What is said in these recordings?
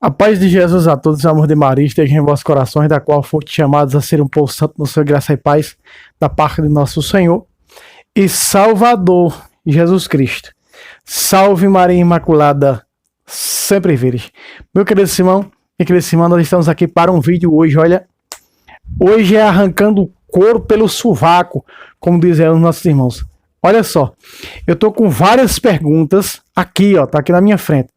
A paz de Jesus a todos, o amor de Maria, esteja em vossos corações, da qual foste chamados a ser um povo santo no seu graça e paz, da parte de nosso Senhor e Salvador, Jesus Cristo. Salve Maria Imaculada, sempre virgem. Meu querido Simão, minha querida Simão, nós estamos aqui para um vídeo hoje, olha. Hoje é arrancando o couro pelo sovaco, como dizem os nossos irmãos. Olha só, eu tô com várias perguntas aqui, ó, tá aqui na minha frente.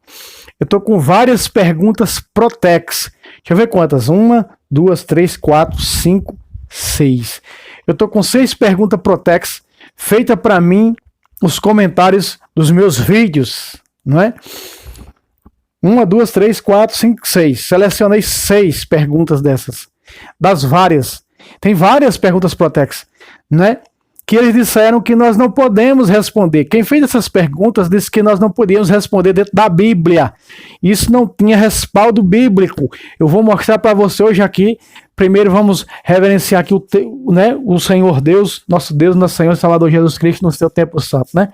Eu tô com várias perguntas Protex. Deixa eu ver quantas. 1, 2, 3, 4, 5, 6. Eu tô com 6 perguntas Protex feitas para mim nos comentários dos meus vídeos, não é? 1, 2, 3, 4, 5, 6. Selecionei 6 perguntas dessas. Das várias. Tem várias perguntas Protex, né? Que eles disseram que nós não podemos responder. Quem fez essas perguntas disse que nós não podíamos responder dentro da Bíblia. Isso não tinha respaldo bíblico. Eu vou mostrar para você hoje aqui. Primeiro vamos reverenciar aqui o Senhor Deus, nosso Senhor e Salvador Jesus Cristo no seu tempo santo, né?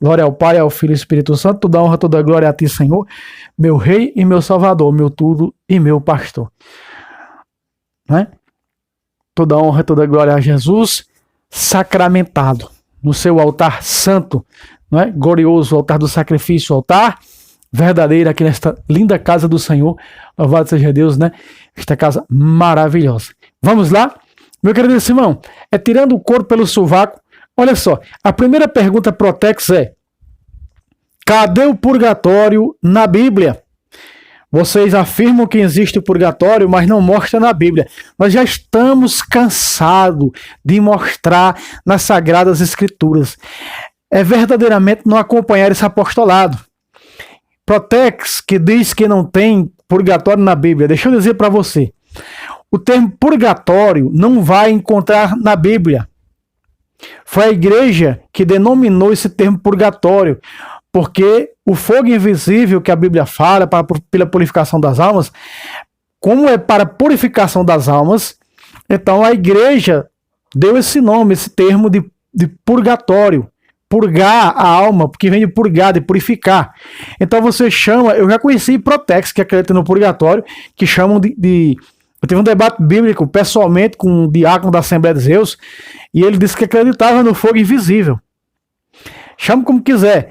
Glória ao Pai, ao Filho e ao Espírito Santo. Toda honra, toda glória a ti, Senhor, meu Rei e meu Salvador, meu tudo e meu pastor. Né? Toda honra, toda glória a Jesus sacramentado no seu altar santo, não é? Glorioso, altar do sacrifício, altar verdadeiro aqui nesta linda casa do Senhor. Louvado seja Deus, né? Esta casa maravilhosa. Vamos lá? Meu querido Simão, é tirando o couro pelo sovaco. Olha só, a primeira pergunta Protex é: cadê o purgatório na Bíblia? Vocês afirmam que existe o purgatório, mas não mostra na Bíblia. Nós já estamos cansados de mostrar nas Sagradas Escrituras. É verdadeiramente não acompanhar esse apostolado. Protex, que diz que não tem purgatório na Bíblia. Deixa eu dizer para você. O termo purgatório não vai encontrar na Bíblia. Foi a igreja que denominou esse termo purgatório. Porque o fogo invisível que a Bíblia fala pela purificação das almas, como é para a purificação das almas, então a igreja deu esse nome, esse termo de purgatório. Purgar a alma, porque vem de purgar, de purificar. Então você chama, eu já conheci Protex, que acredita no purgatório, que chamam eu tive um debate bíblico pessoalmente com um diácono da Assembleia de Deus, e ele disse que acreditava no fogo invisível. Chama como quiser.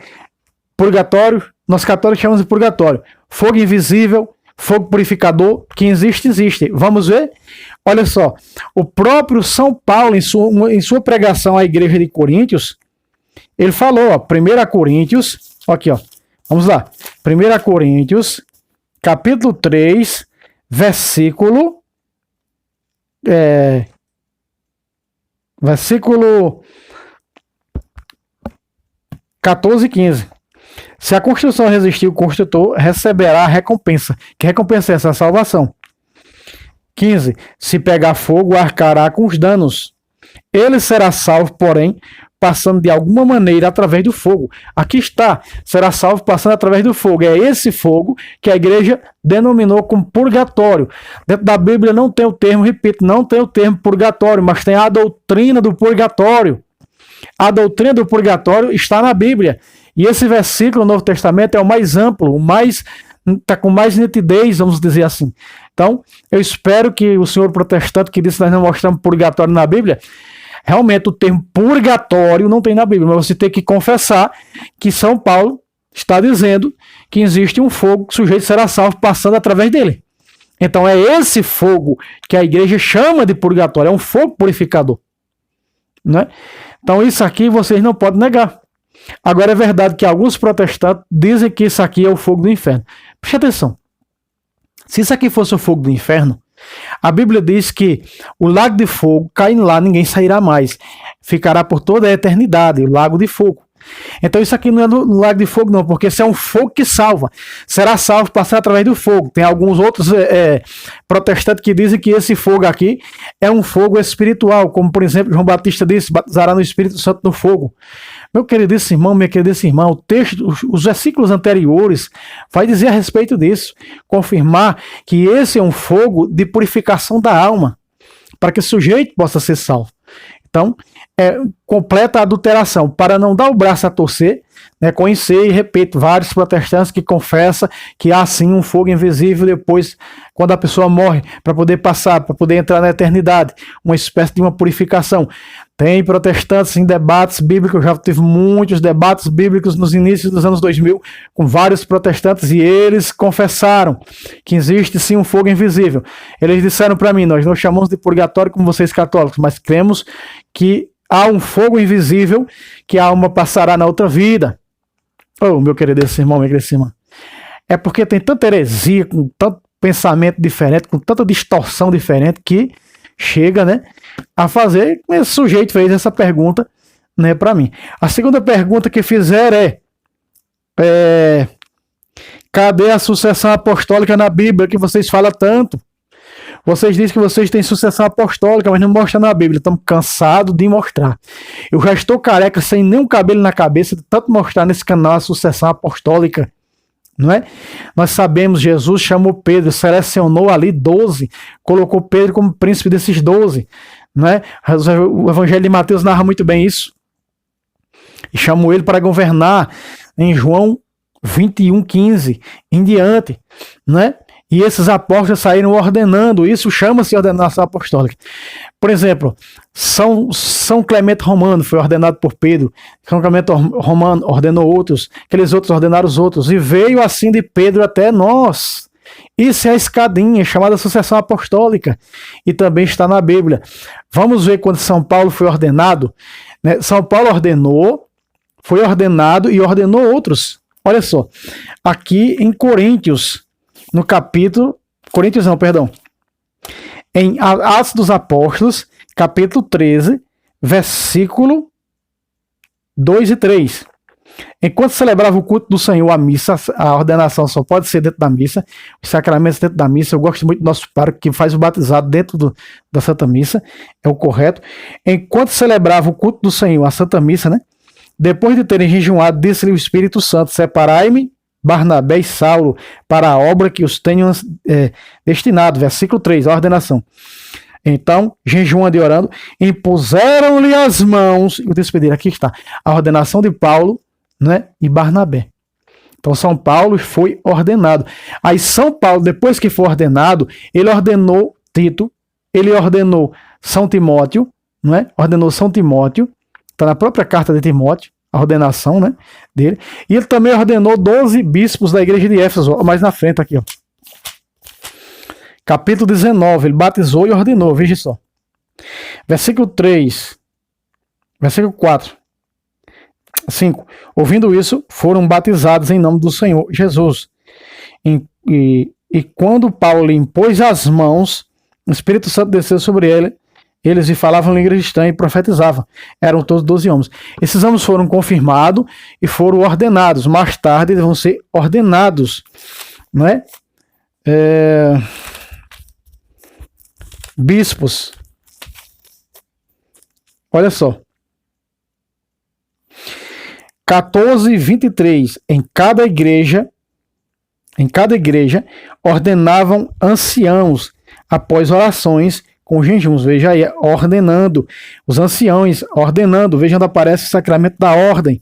Purgatório, nós católicos chamamos de purgatório. Fogo invisível, fogo purificador, que existe. Vamos ver? Olha só, o próprio São Paulo, em sua pregação à igreja de Coríntios, ele falou, ó, 1 Coríntios, aqui, ó, vamos lá, 1 Coríntios, capítulo 3, versículo 14 e 15. Se a construção resistir, o construtor receberá a recompensa. Que recompensa é essa? A salvação. 15. Se pegar fogo, arcará com os danos. Ele será salvo, porém, passando de alguma maneira através do fogo. Aqui está. Será salvo passando através do fogo. É esse fogo que a igreja denominou como purgatório. Dentro da Bíblia não tem o termo, repito, não tem o termo purgatório, mas tem a doutrina do purgatório. A doutrina do purgatório está na Bíblia. E esse versículo no Novo Testamento é o mais amplo, está com mais nitidez, vamos dizer assim. Então, eu espero que o senhor protestante que disse que nós não mostramos purgatório na Bíblia, realmente o termo purgatório não tem na Bíblia, mas você tem que confessar que São Paulo está dizendo que existe um fogo que o sujeito será salvo passando através dele. Então, é esse fogo que a igreja chama de purgatório, é um fogo purificador. Né? Então, isso aqui vocês não podem negar. Agora é verdade que alguns protestantes dizem que isso aqui é o fogo do inferno. Preste atenção. Se isso aqui fosse o fogo do inferno, a Bíblia diz que o lago de fogo, caindo lá, ninguém sairá mais. Ficará por toda a eternidade, o lago de fogo. Então isso aqui não é no lago de fogo não, porque esse é um fogo que salva. Será salvo passar através do fogo. Tem alguns outros protestantes que dizem que esse fogo aqui é um fogo espiritual, como por exemplo João Batista disse, batizará no Espírito Santo no fogo. Meu queridíssimo irmão, minha queridíssima irmã, o texto, os versículos anteriores vai dizer a respeito disso, confirmar que esse é um fogo de purificação da alma, para que o sujeito possa ser salvo. Então, completa adulteração, para não dar o braço a torcer, né, conhecer, e repito, vários protestantes que confessam que há sim um fogo invisível depois, quando a pessoa morre, para poder passar, para poder entrar na eternidade, uma espécie de uma purificação. Tem protestantes em debates bíblicos, já tive muitos debates bíblicos nos inícios dos anos 2000 com vários protestantes, e eles confessaram que existe sim um fogo invisível. Eles disseram para mim: nós não chamamos de purgatório como vocês católicos, mas cremos que há um fogo invisível, que a alma passará na outra vida. Oh, meu querido irmão, minha querida irmã, é porque tem tanta heresia, com tanto pensamento diferente, com tanta distorção diferente, que chega, né, a fazer. Esse sujeito fez essa pergunta, né, para mim. A segunda pergunta que fizeram é cadê a sucessão apostólica na Bíblia que vocês falam tanto? Vocês dizem que vocês têm sucessão apostólica, mas não mostram na Bíblia. Estamos cansados de mostrar. Eu já estou careca, sem nenhum cabelo na cabeça, de tanto mostrar nesse canal a sucessão apostólica. Não é? Nós sabemos, Jesus chamou Pedro, selecionou ali 12, colocou Pedro como príncipe desses 12. Não é? O Evangelho de Mateus narra muito bem isso. E chamou ele para governar em João 21:15 em diante. Não é? E esses apóstolos saíram ordenando, isso chama-se ordenação apostólica. Por exemplo, São Clemente Romano foi ordenado por Pedro, São Clemente Romano ordenou outros, aqueles outros ordenaram os outros, e veio assim de Pedro até nós. Isso é a escadinha, chamada sucessão apostólica, e também está na Bíblia. Vamos ver quando São Paulo foi ordenado, né? São Paulo foi ordenado e ordenou outros. Olha só, aqui em Coríntios, no capítulo, em Atos dos Apóstolos, capítulo 13, versículo 2 e 3. Enquanto celebrava o culto do Senhor, a missa, a ordenação só pode ser dentro da missa, os sacramentos dentro da missa. Eu gosto muito do nosso pároco que faz o batizado dentro da Santa Missa, é o correto. Enquanto celebrava o culto do Senhor, a Santa Missa, né? Depois de terem jejuado, disse-lhe o Espírito Santo: separai-me Barnabé e Saulo para a obra que os tenham destinado. Versículo 3, a ordenação. Então, jejuando e orando, impuseram-lhe as mãos e o despediram. Aqui está a ordenação de Paulo, né, e Barnabé. Então, São Paulo foi ordenado. Aí, São Paulo, depois que foi ordenado, ele ordenou Tito, ele ordenou São Timóteo, não é? Ordenou São Timóteo, está na própria carta de Timóteo, a ordenação, né, dele. E ele também ordenou 12 bispos da igreja de Éfeso, mais na frente aqui, ó. Capítulo 19, ele batizou e ordenou, veja só. Versículo 3, versículo 4, 5. Ouvindo isso, foram batizados em nome do Senhor Jesus. E quando Paulo impôs as mãos, o Espírito Santo desceu sobre ele, eles lhe falavam língua estranha e profetizavam. Eram todos 12 homens. Esses homens foram confirmados e foram ordenados. Mais tarde eles vão ser ordenados, não é? Bispos. Olha só. 14:23. Em cada igreja ordenavam anciãos após orações com jejuns. Veja aí, ordenando. Os anciãos ordenando. Veja onde aparece o sacramento da ordem.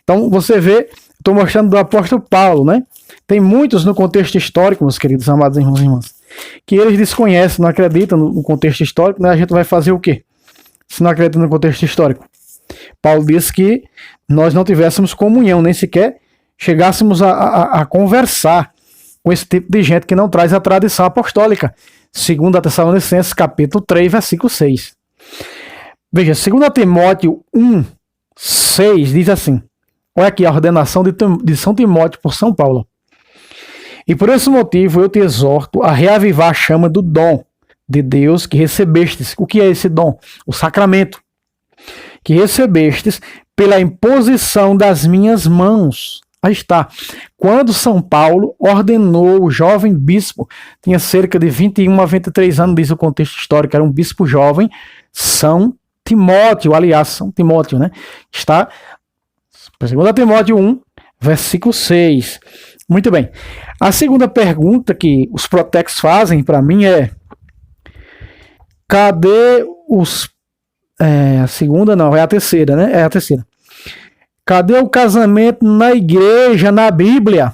Então você vê, estou mostrando do apóstolo Paulo, né? Tem muitos no contexto histórico, meus queridos amados irmãos e irmãs, que eles desconhecem, não acreditam no contexto histórico, né? A gente vai fazer o quê? Se não acredita no contexto histórico. Paulo disse que nós não tivéssemos comunhão, nem sequer chegássemos a conversar com esse tipo de gente que não traz a tradição apostólica. 2 Tessalonicenses, capítulo 3, versículo 6. Veja, 2 Timóteo 1:6 diz assim. Olha aqui a ordenação de São Timóteo por São Paulo. E por esse motivo eu te exorto a reavivar a chama do dom de Deus que recebestes. O que é esse dom? O sacramento. Que recebestes pela imposição das minhas mãos. Aí está. Quando São Paulo ordenou o jovem bispo, tinha cerca de 21 a 23 anos, diz o contexto histórico, era um bispo jovem, São Timóteo, aliás, São Timóteo, né? Está 2 Timóteo 1, versículo 6. Muito bem. A segunda pergunta que os protex fazem para mim é: cadê os... a segunda não, é a terceira, né? É a terceira. Cadê o casamento na igreja, na Bíblia?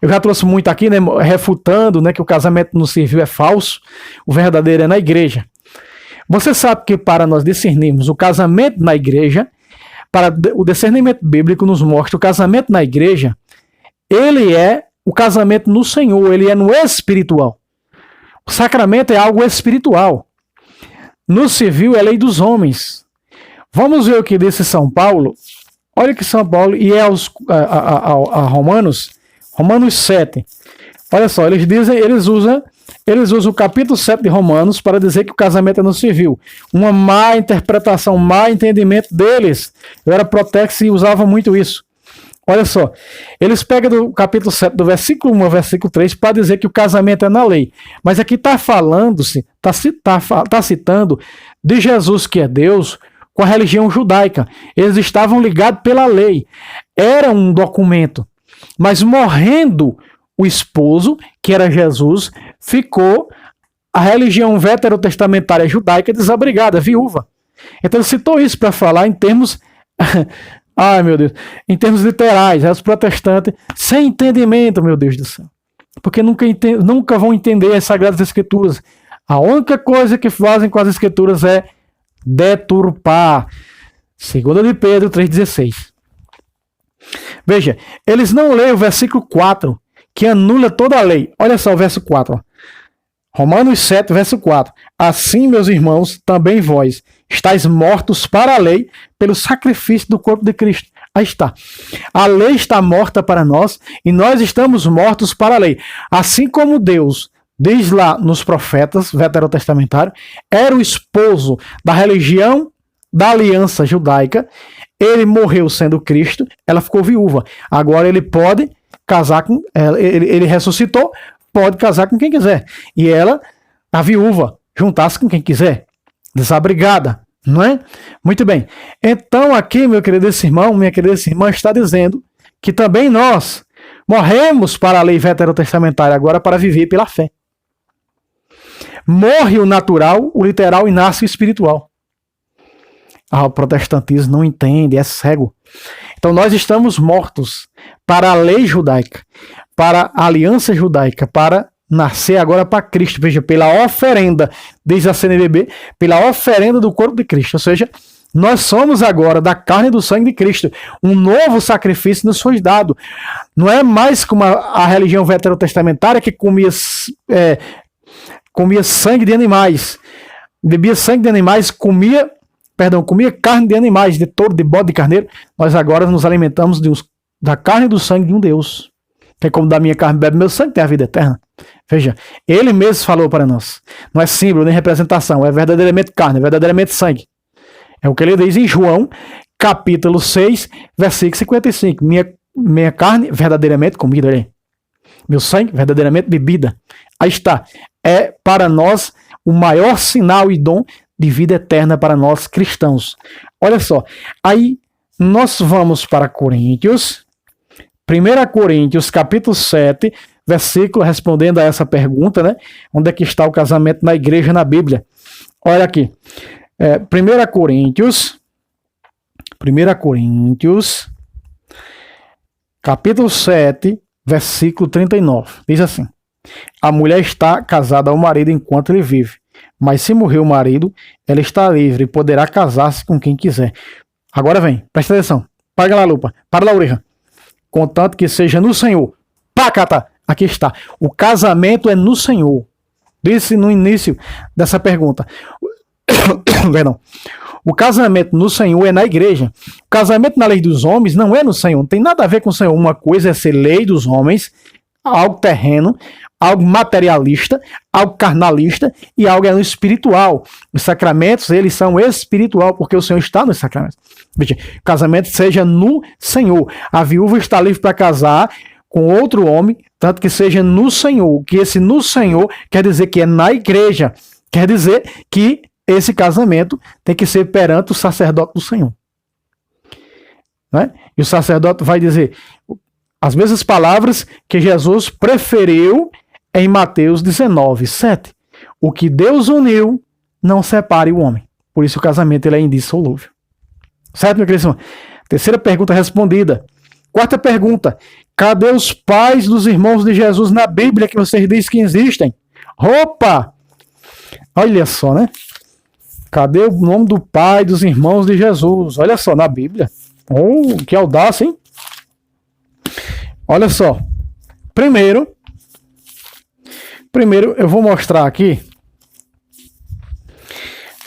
Eu já trouxe muito aqui, né, refutando, né, que o casamento no civil é falso, o verdadeiro é na igreja. Você sabe que para nós discernirmos o casamento na igreja, para o discernimento bíblico nos mostra o casamento na igreja, ele é o casamento no Senhor, ele é no espiritual. O sacramento é algo espiritual. No civil é lei dos homens. Vamos ver o que disse São Paulo. Olha que São Paulo, e é a Romanos 7. Olha só, eles usam o capítulo 7 de Romanos para dizer que o casamento é no civil. Uma má interpretação, um má entendimento deles. Eu era protex e usava muito isso. Olha só, eles pegam do capítulo 7, do versículo 1 ao versículo 3, para dizer que o casamento é na lei. Mas aqui está falando-se, está citando de Jesus, que é Deus, com a religião judaica. Eles estavam ligados pela lei. Era um documento. Mas morrendo o esposo, que era Jesus, ficou a religião veterotestamentária judaica desabrigada, viúva. Então ele citou isso para falar em termos... Ai, meu Deus. Em termos literais, os protestantes sem entendimento, meu Deus do céu. Porque nunca vão entender as Sagradas Escrituras. A única coisa que fazem com as Escrituras é deturpar. 2 de Pedro 3,16. Veja, eles não leem o versículo 4, que anula toda a lei. Olha só o verso 4. Ó. Romanos 7, verso 4. Assim, meus irmãos, também vós estáis mortos para a lei pelo sacrifício do corpo de Cristo. Aí está. A lei está morta para nós e nós estamos mortos para a lei. Assim como Deus, diz lá nos profetas veterotestamentários, era o esposo da religião da aliança judaica, ele morreu sendo Cristo, ela ficou viúva. Agora ele pode casar com ela, ele ressuscitou, pode casar com quem quiser. E ela, a viúva, juntar-se com quem quiser. Desabrigada, não é? Muito bem. Então aqui, meu querido irmão, minha querida irmã, está dizendo que também nós morremos para a lei veterotestamentária, agora para viver pela fé. Morre o natural, o literal, e nasce o espiritual. O protestantismo não entende, é cego. Então nós estamos mortos para a lei judaica, para a aliança judaica, para nascer agora para Cristo. Veja, pela oferenda, diz a CNBB, pela oferenda do corpo de Cristo. Ou seja, nós somos agora da carne e do sangue de Cristo. Um novo sacrifício nos foi dado. Não é mais como a religião veterotestamentária que comia sangue de animais, bebia sangue de animais, comia carne de animais, de touro, de bode, de carneiro. Nós agora nos alimentamos da carne e do sangue de um Deus. Que é como da minha carne bebe meu sangue, tem a vida eterna. Veja, ele mesmo falou para nós. Não é símbolo nem representação, é verdadeiramente carne, é verdadeiramente sangue. É o que ele diz em João, capítulo 6, versículo 55. Minha carne, verdadeiramente comida. Meu sangue, verdadeiramente bebida. Aí está. É para nós o maior sinal e dom de vida eterna para nós cristãos. Olha só. Aí nós vamos para Coríntios. 1 Coríntios, capítulo 7, versículo, respondendo a essa pergunta, né? Onde é que está o casamento na igreja, na Bíblia? Olha aqui. 1 Coríntios, capítulo 7, versículo 39. Diz assim: a mulher está casada ao marido enquanto ele vive, mas se morrer o marido, ela está livre e poderá casar-se com quem quiser. Agora vem, presta atenção. Paga lá a lupa, para a orelha. Contanto que seja no Senhor. Pacata! Aqui está. O casamento é no Senhor. Disse no início dessa pergunta. Perdão. O casamento no Senhor é na igreja. O casamento na lei dos homens não é no Senhor. Não tem nada a ver com o Senhor. Uma coisa é ser lei dos homens, algo terreno, algo materialista, algo carnalista, e algo é no espiritual. Os sacramentos, eles são espiritual, porque o Senhor está nos sacramentos. Veja, o casamento seja no Senhor. A viúva está livre para casar com outro homem, tanto que seja no Senhor. Que esse no Senhor quer dizer que é na igreja. Quer dizer que esse casamento tem que ser perante o sacerdote do Senhor. Né? E o sacerdote vai dizer as mesmas palavras que Jesus preferiu em Mateus 19, 7. O que Deus uniu, não separe o homem. Por isso o casamento ele é indissolúvel. Certo, meu querido? Terceira pergunta respondida. Quarta pergunta. Cadê os pais dos irmãos de Jesus na Bíblia que vocês dizem que existem? Opa! Olha só, né? Cadê o nome do pai dos irmãos de Jesus? Olha só, na Bíblia. Oh, que audácia, hein? Olha só. Primeiro eu vou mostrar aqui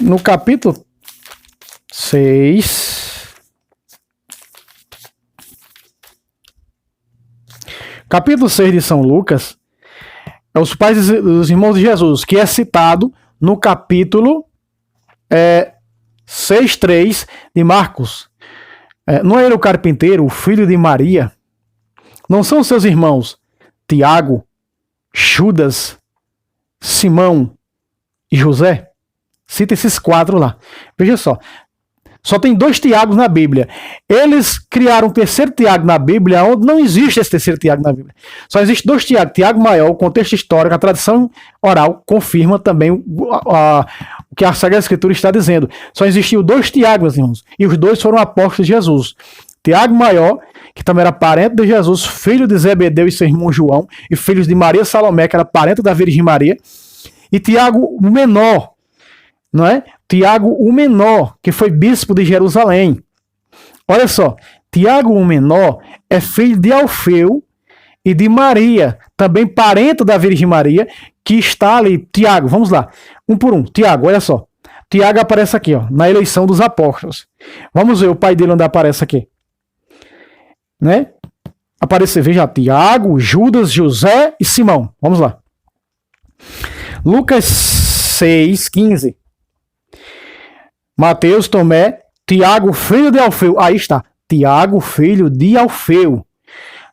no capítulo 6. Capítulo 6 de São Lucas é os pais dos irmãos de Jesus, que é citado no capítulo 6:3 de Marcos. Não é ele o carpinteiro, o filho de Maria? Não são seus irmãos Tiago, Judas, Simão e José? Cita esses 4 lá. Veja só tem 2 Tiagos na Bíblia. Eles criaram um terceiro Tiago na Bíblia, onde não existe esse terceiro Tiago na Bíblia. Só existe 2 Tiago. Tiago maior, o contexto histórico, a tradição oral confirma também o que a Sagrada Escritura está dizendo. Só existiu 2 Tiagos, meus irmãos, e os 2 foram apóstolos de Jesus. Tiago maior, que também era parente de Jesus, filho de Zebedeu e seu irmão João, e filhos de Maria Salomé, que era parente da Virgem Maria, e Tiago o menor, não é? Tiago o menor, que foi bispo de Jerusalém. Olha só, Tiago o menor é filho de Alfeu e de Maria, também parente da Virgem Maria, que está ali. Tiago, vamos lá, um por um. Tiago, olha só. Tiago aparece aqui, ó, na eleição dos apóstolos. Vamos ver o pai dele onde aparece aqui. Né? Aparece, veja, Tiago, Judas, José e Simão. Vamos lá. Lucas 6:15. Mateus, Tomé, Tiago, filho de Alfeu. Aí está. Tiago, filho de Alfeu.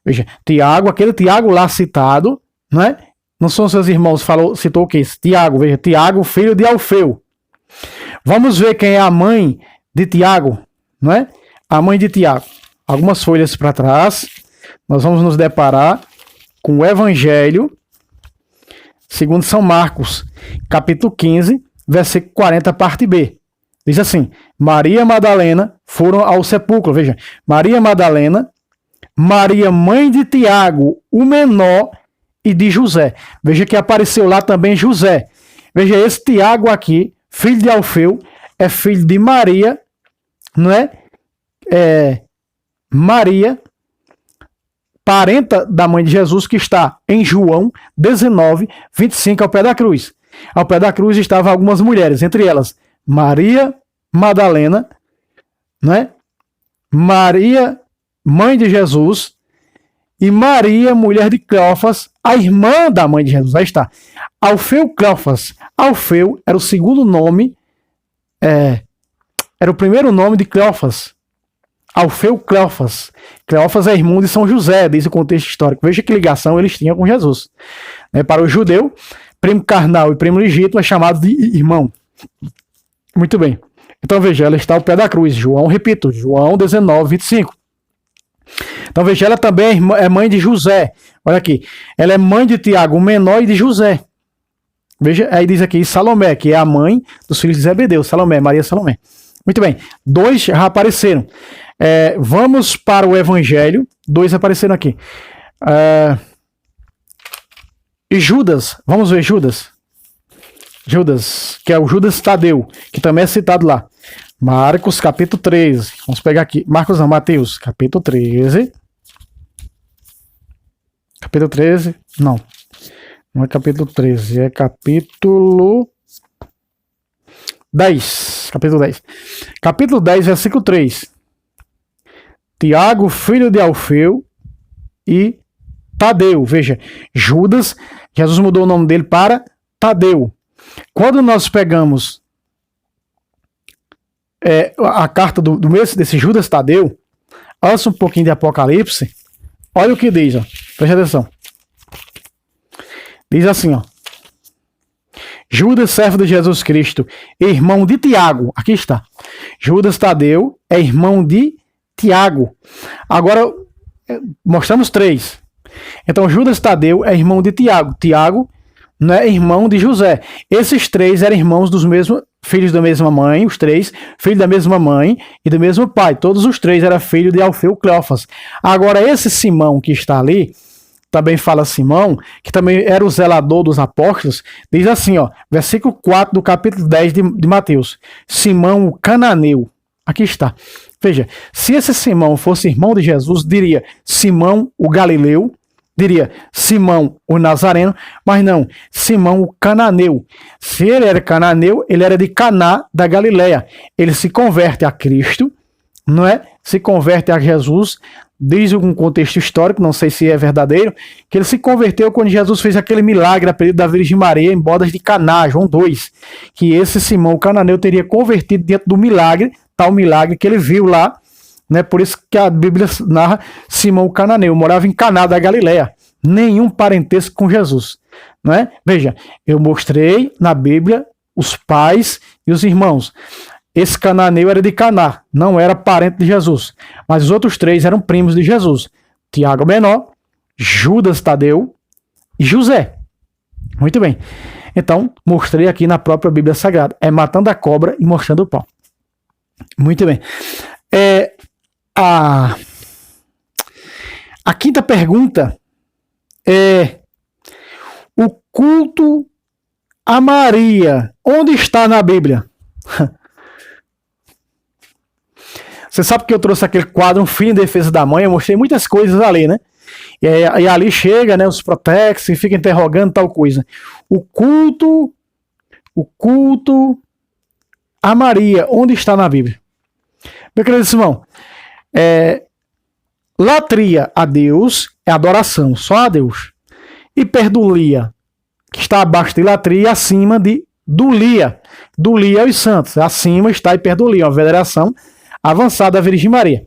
Veja, Tiago, aquele Tiago lá citado, né? Não são seus irmãos, citou o quê? Tiago, veja, Tiago, filho de Alfeu. Vamos ver quem é a mãe de Tiago, não é? A mãe de Tiago. Algumas folhas para trás, nós vamos nos deparar com o Evangelho segundo São Marcos, capítulo 15, versículo 40, parte B. Diz assim: Maria Madalena foram ao sepulcro. Veja, Maria Madalena, Maria, mãe de Tiago, o menor, e de José. Veja que apareceu lá também José. Veja, esse Tiago aqui, filho de Alfeu, é filho de Maria, não é? Maria, parenta da mãe de Jesus, que está em João 19:25, ao pé da cruz. Ao pé da cruz estavam algumas mulheres, entre elas Maria Madalena, né? Maria, mãe de Jesus, e Maria, mulher de Cleofas, a irmã da mãe de Jesus. Aí está. Alfeu Cleofas. Alfeu era o segundo nome, era o primeiro nome de Cleofas. Alfeu Cleofas. Cleofas é irmão de São José, diz o contexto histórico. Veja que ligação eles tinham com Jesus. Para o judeu, primo carnal e primo legítimo é chamado de irmão. Muito bem. Então veja, ela está ao pé da cruz. João 19:25. Então veja, ela também é mãe de José. Olha aqui. Ela é mãe de Tiago, o menor, e de José. Veja, aí diz aqui Salomé, que é a mãe dos filhos de Zebedeu. Salomé, Maria Salomé. Muito bem. 2 já apareceram. Vamos para o Evangelho. 2 apareceram aqui. E Judas. Vamos ver Judas. Judas, que é o Judas Tadeu, que também é citado lá. Marcos, capítulo 13. Vamos pegar aqui. Marcos não, Mateus, capítulo 13. Capítulo 13. Não. Não é capítulo 13, é capítulo 10. Capítulo 10. Capítulo 10, versículo 3. Tiago, filho de Alfeu, e Tadeu. Veja, Judas, Jesus mudou o nome dele para Tadeu. Quando nós pegamos a carta desse Judas Tadeu, antes um pouquinho de Apocalipse, olha o que diz, ó. Preste atenção. Diz assim, ó. Judas, servo de Jesus Cristo, irmão de Tiago. Aqui está. Judas Tadeu é irmão de Tiago. Agora, mostramos 3. Então, Judas Tadeu é irmão de Tiago. Tiago, né, irmão de José. Esses três eram irmãos dos mesmos, filhos da mesma mãe, os três, filhos da mesma mãe e do mesmo pai. Todos os três eram filhos de Alfeu Cleófas. Agora, esse Simão que está ali, também fala Simão, que também era o zelador dos apóstolos, diz assim, ó, versículo 4 do capítulo 10 de Mateus. Simão, o cananeu. Aqui está. Veja, se esse Simão fosse irmão de Jesus, diria Simão, o galileu, diria Simão, o nazareno, mas não, Simão, o cananeu. Se ele era cananeu, ele era de Caná, da Galileia. Ele se converte a Cristo, não é? Se converte a Jesus, diz um contexto histórico, não sei se é verdadeiro, que ele se converteu quando Jesus fez aquele milagre a pedido da Virgem Maria em bodas de Caná, João 2, que esse Simão, o cananeu, teria convertido dentro do milagre, tal milagre que ele viu lá, né? Por isso que a Bíblia narra Simão o cananeu, morava em Caná da Galileia, nenhum parentesco com Jesus, não é? Veja, eu mostrei na Bíblia os pais e os irmãos. Esse cananeu era de Caná, não era parente de Jesus, mas os outros três eram primos de Jesus: Tiago menor, Judas Tadeu e José. Muito bem. Então, mostrei aqui na própria Bíblia Sagrada. É matando a cobra e mostrando o pau. Muito bem. A quinta pergunta é: o culto a Maria, onde está na Bíblia? Você sabe que eu trouxe aquele quadro, Um Filho em Defesa da Mãe, eu mostrei muitas coisas ali, né? E ali chega, né, os protex e fica interrogando tal coisa. O culto a Maria, onde está na Bíblia? Meu querido irmão, latria a Deus é adoração, só a Deus. Hiperdulia, que está abaixo de latria e acima de dulia. Dulia aos santos, acima está hiperdulia, uma veneração avançada à Virgem Maria.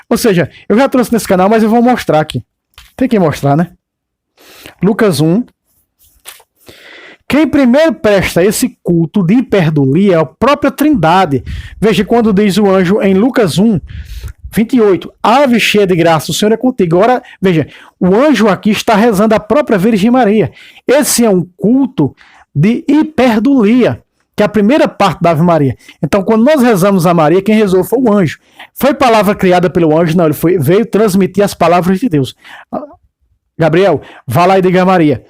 Ou seja, eu já trouxe nesse canal, mas eu vou mostrar aqui. Tem que mostrar, né? Lucas 1. Quem primeiro presta esse culto de hiperdulia é a própria Trindade. Veja quando diz o anjo em Lucas 1, 28. Ave cheia de graça, o Senhor é contigo. Agora, veja, o anjo aqui está rezando a própria Virgem Maria. Esse é um culto de hiperdulia, que é a primeira parte da Ave Maria. Então, quando nós rezamos a Maria, quem rezou foi o anjo. Foi palavra criada pelo anjo? Não, ele veio transmitir as palavras de Deus. Gabriel, vá lá e diga a Maria: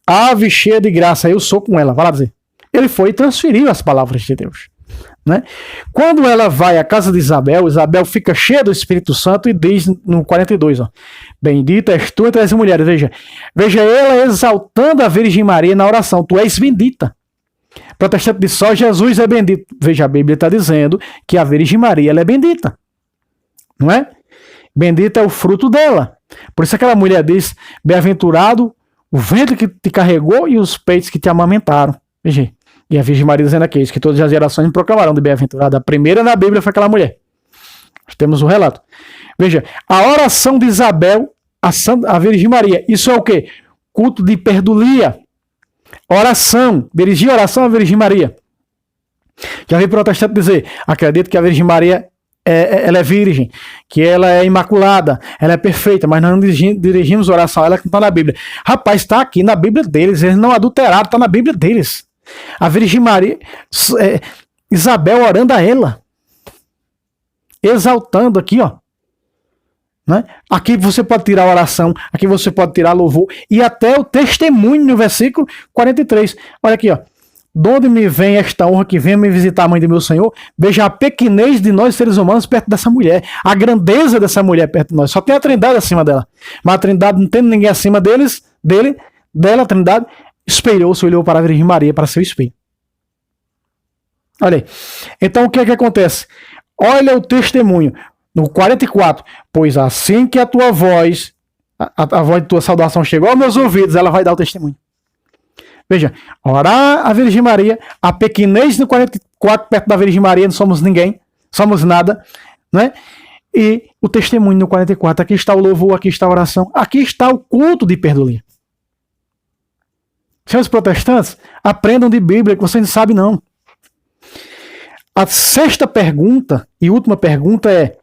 ave cheia de graça, eu sou com ela. Vai lá dizer. Ele foi e transferiu as palavras de Deus, né? Quando ela vai à casa de Isabel, Isabel fica cheia do Espírito Santo e diz no 42, ó, bendita és tu entre as mulheres. Veja ela exaltando a Virgem Maria na oração: tu és bendita. Protestante diz: só Jesus é bendito. Veja, a Bíblia está dizendo que a Virgem Maria ela é bendita, não é? Bendito é o fruto dela. Por isso aquela mulher diz: bem-aventurado o ventre que te carregou e os peitos que te amamentaram. Veja, e a Virgem Maria dizendo aqui: isso que todas as gerações me proclamarão de bem-aventurado. A primeira na Bíblia foi aquela mulher. Nós temos o relato. Veja, a oração de Isabel a Virgem Maria, isso é o quê? Culto de hiperdulia. Oração, dirigir oração à Virgem Maria. Já vi protestante dizer: acredito que a Virgem Maria ela é virgem, que ela é imaculada, ela é perfeita, mas nós não dirigimos oração a ela, que não está na Bíblia. Rapaz, está aqui na Bíblia deles, eles não adulteraram, está na Bíblia deles. A Virgem Maria, Isabel orando a ela, exaltando aqui, ó. Né? Aqui você pode tirar a oração, aqui você pode tirar louvor e até o testemunho no versículo 43. Olha aqui, ó. De onde me vem esta honra que venha me visitar a mãe de meu Senhor? Veja a pequenez de nós seres humanos perto dessa mulher, a grandeza dessa mulher perto de nós. Só tem a Trindade acima dela, mas a Trindade não tem ninguém acima dela. A Trindade espelhou-se, olhou para a Virgem Maria para seu espelho. Olha aí. Então o que é que acontece? Olha o testemunho no 44. Pois assim que a tua voz, a voz de tua saudação chegou aos meus ouvidos, ela vai dar o testemunho. Veja, orar a Virgem Maria, a pequenez no 44 perto da Virgem Maria, não somos ninguém, somos nada, né? E o testemunho no 44, aqui está o louvor, aqui está a oração, aqui está o culto de hiperdulia. Senhores protestantes, aprendam de Bíblia, que vocês não sabem não. A sexta pergunta e última pergunta é: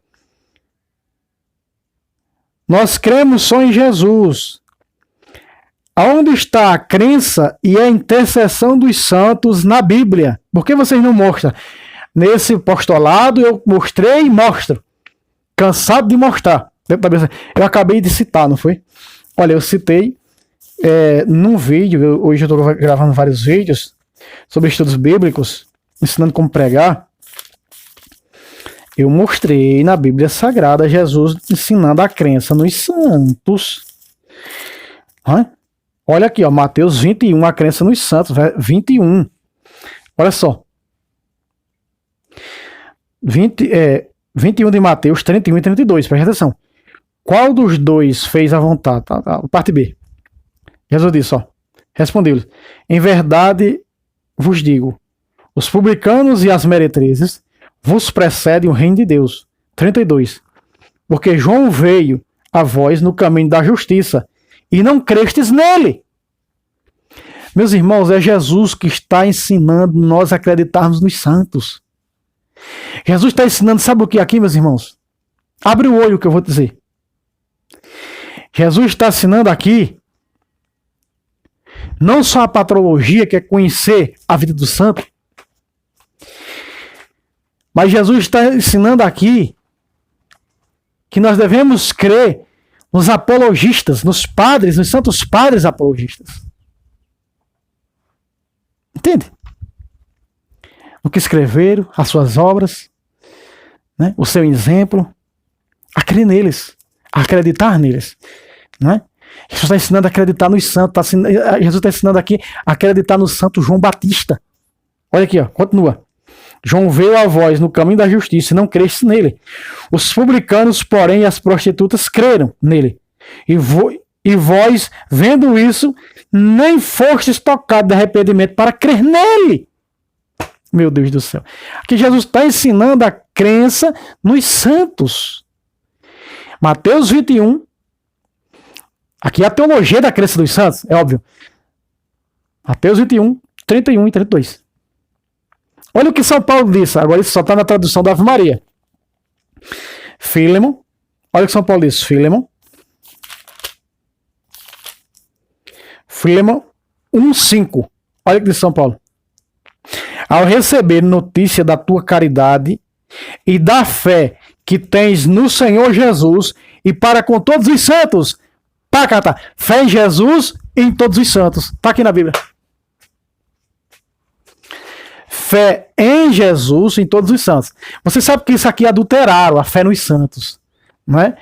nós cremos só em Jesus. Aonde está a crença e a intercessão dos santos na Bíblia? Por que vocês não mostram? Nesse postulado eu mostrei e mostro. Cansado de mostrar. Eu acabei de citar, não foi? Olha, eu citei num vídeo, hoje eu estou gravando vários vídeos sobre estudos bíblicos, ensinando como pregar. Eu mostrei na Bíblia Sagrada Jesus ensinando a crença nos santos. Olha aqui, ó, Mateus 21, a crença nos santos, 21. Olha só. 21 de Mateus, 31 e 32, presta atenção. Qual dos dois fez a vontade? Parte B. Jesus disse, ó, respondeu-lhes: em verdade vos digo, os publicanos e as meretrizes vos precedem o reino de Deus. 32. Porque João veio a vós no caminho da justiça, e não crestes nele. Meus irmãos, é Jesus que está ensinando nós a acreditarmos nos santos. Jesus está ensinando, sabe o que aqui, meus irmãos? Abre o olho que eu vou dizer. Jesus está ensinando aqui não só a patrologia, que é conhecer a vida do santo, mas Jesus está ensinando aqui que nós devemos crer nos apologistas, nos padres, nos santos padres apologistas. Entende? O que escreveram, as suas obras, né? O seu exemplo, a crer neles, a acreditar neles, né? Jesus está ensinando a acreditar nos santos. Jesus está ensinando aqui a acreditar no santo João Batista. Olha aqui, ó, continua. João veio a vós no caminho da justiça e não cresce nele. Os publicanos, porém, e as prostitutas creram nele. E vós, vendo isso, nem fostes tocados de arrependimento para crer nele. Meu Deus do céu. Aqui Jesus está ensinando a crença nos santos. Mateus 21. Aqui é a teologia da crença dos santos, é óbvio. Mateus 21, 31 e 32. Olha o que São Paulo disse. Agora isso só está na tradução da Ave Maria. Filemon. Olha o que São Paulo disse. Filemon 1,5. Olha o que diz São Paulo. Ao receber notícia da tua caridade e da fé que tens no Senhor Jesus e para com todos os santos. Tá. Fé em Jesus e em todos os santos. Está aqui na Bíblia. Fé em Jesus e em todos os santos. Você sabe que isso aqui adulteraram a fé nos santos. Não é?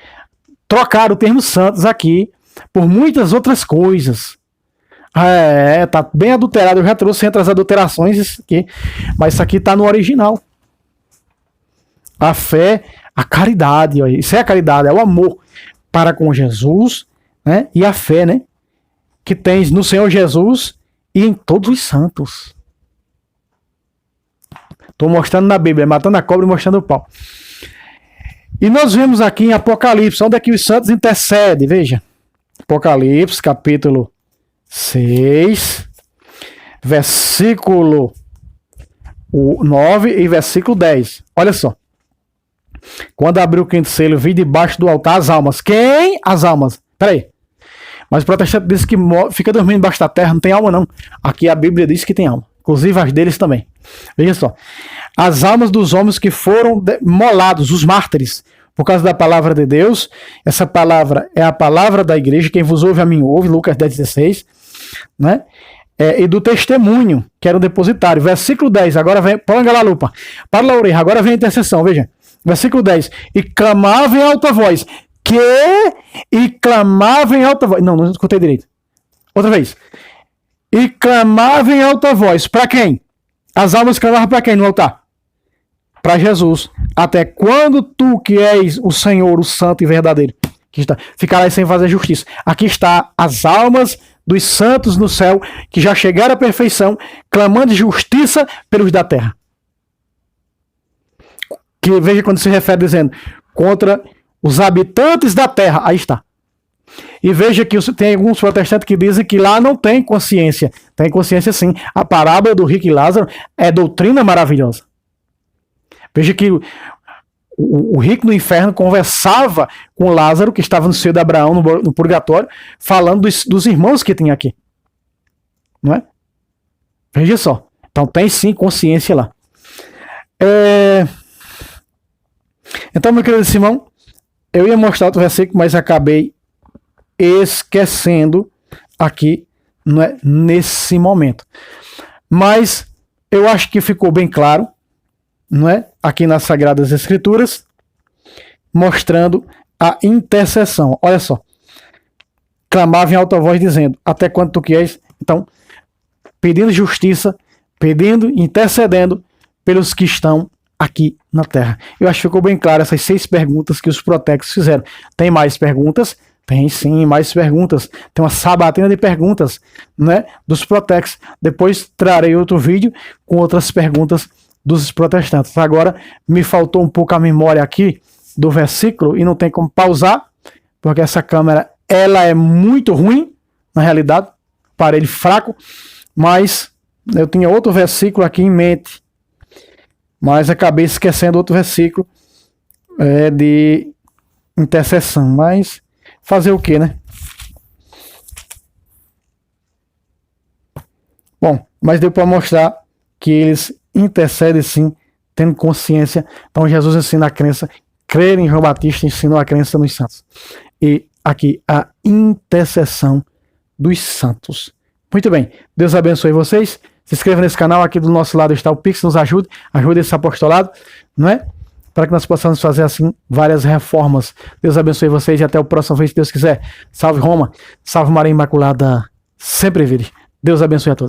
Trocaram o termo santos aqui por muitas outras coisas. Tá bem adulterado. Eu já trouxe entre as adulterações isso aqui. Mas isso aqui está no original. A fé, a caridade. Isso é a caridade, é o amor para com Jesus, né? E a fé, né? Que tens no Senhor Jesus e em todos os santos. Estou mostrando na Bíblia, matando a cobra e mostrando o pau. E nós vemos aqui em Apocalipse, onde é que os santos intercedem. Veja. Apocalipse, capítulo 6, versículo 9 e versículo 10. Olha só. Quando abriu o quinto selo, vi debaixo do altar as almas. Quem? As almas. Peraí. Mas o protestante diz que fica dormindo embaixo da terra, não tem alma não. Aqui a Bíblia diz que tem alma. Inclusive as deles também. Veja só. As almas dos homens que foram molados, os mártires, por causa da palavra de Deus. Essa palavra é a palavra da igreja. Quem vos ouve, a mim ouve. Lucas 10,16. Né? E do testemunho, que era o depositário. Versículo 10. Agora vem. Põe lá, lupa. Para a orelha. Agora vem a intercessão. Veja. Versículo 10. E clamava em alta voz. E clamava em alta voz. Não escutei direito. Outra vez. E clamava em alta voz. Para quem? As almas clamavam para quem no altar? Para Jesus. Até quando tu, que és o Senhor, o Santo e verdadeiro, que está, ficarás sem fazer justiça? Aqui está as almas dos santos no céu, que já chegaram à perfeição, clamando justiça pelos da terra. Que veja quando se refere dizendo contra os habitantes da terra. Aí está. E veja que tem alguns protestantes que dizem que lá não tem consciência. Tem consciência sim. A parábola do rico e Lázaro é doutrina maravilhosa. Veja que o rico no inferno conversava com Lázaro, que estava no seio de Abraão, no purgatório, falando dos irmãos que tem aqui. Não é? Veja só. Então tem sim consciência lá. Então, meu querido Simão, eu ia mostrar outro versículo, mas acabei esquecendo aqui, não é, nesse momento. Mas eu acho que ficou bem claro, não é, aqui nas Sagradas Escrituras, mostrando a intercessão. Olha só. Clamava em alta voz dizendo: até quando tu queres? Então, pedindo justiça, pedindo, intercedendo pelos que estão aqui na Terra. Eu acho que ficou bem claro essas 6 perguntas que os protex fizeram. Tem mais perguntas? Tem sim, mais perguntas. Tem uma sabatina de perguntas, né, dos protex. Depois trarei outro vídeo com outras perguntas dos protestantes. Agora me faltou um pouco a memória aqui do versículo e não tem como pausar, porque essa câmera ela é muito ruim, na realidade, aparelho fraco, mas eu tinha outro versículo aqui em mente, mas acabei esquecendo outro versículo de intercessão, mas fazer o que, né? Bom, mas deu para mostrar que eles intercedem sim, tendo consciência. Então Jesus ensina a crença, crer em João Batista ensinou a crença nos santos. E aqui a intercessão dos santos. Muito bem, Deus abençoe vocês. Se inscreva nesse canal, aqui do nosso lado está o Pix, nos ajude esse apostolado, não é? Para que nós possamos fazer assim várias reformas. Deus abençoe vocês e até o próximo vídeo, se Deus quiser. Salve Roma, salve Maria Imaculada, sempre vire. Deus abençoe a todos.